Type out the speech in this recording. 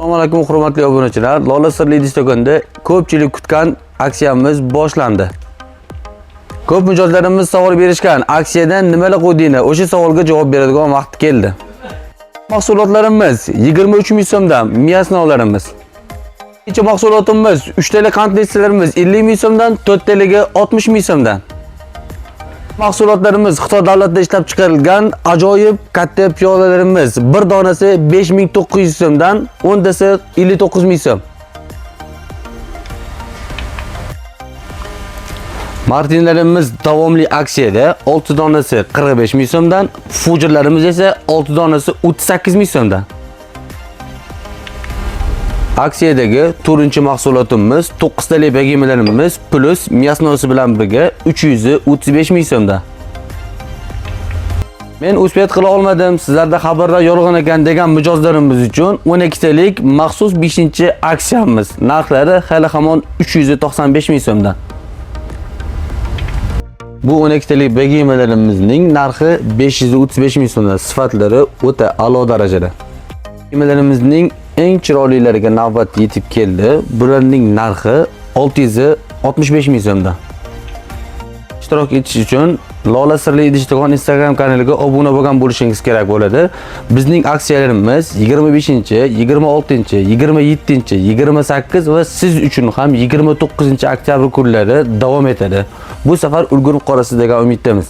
Assalomu alaykum hurmatli obunachilar. Lola sirli idish do'konida ko'pchilik kutgan aksiyamiz boshlandi. Ko'p mijozlarimiz savol berishgan, aksiyadan nimalar qo'ydinglar? O'sha savolga javob beradigan vaqt keldi. Mahsulotlarimiz 23 ming so'mdan miya sinovlarimiz. Ikkinchi mahsulotimiz 3 tl qand litselarimiz 50 ming so'mdan 4 tl 60 ming so'mdan. Mahsulotlarimiz Xitoy davlatida ishlab chiqarilgan ajoyib katta piyolalarimiz bir donasi 5900 so'mdan 10 dasi 59 ming so'm. Martinlarimiz davomli aksiyada 6 donasi 45 ming so'mdan, Fujirlarimiz esa 6 donasi 38 ming so'mdan. Aksiyadagi 4-chi mahsulotimiz 9 tl bagimalarimiz plus miyasnosi bilan birga 335 ming so'mda. Men o'sbet qila olmadim, sizlarda xabarlar yolg'on ekan degan mijozlarimiz uchun 12 tlik maxsus 5-aksiyamiz. Narxlari hali hamon 395 ming so'mdan. Bu 12 tlik bagimalarimizning narxi 535 ming so'mdan. Sifatlari o'ta a'lo darajada. Bagimalarimizning eng chiroylilariga navbat yetib keldi. Bularning narxi 665 ming so'mdan. Ishtirok etish uchun Lola sirli idish do'kon Instagram kanaliga obuna bo'lgan bo'lishingiz kerak bo'ladi. Bizning aksiyalarimiz 25-chi, 26-chi, 27-chi, 28 va siz uchun ham 29-oktyabr kunlari davom etadi. Bu safar ulgurib qolasiz degan umiddamiz.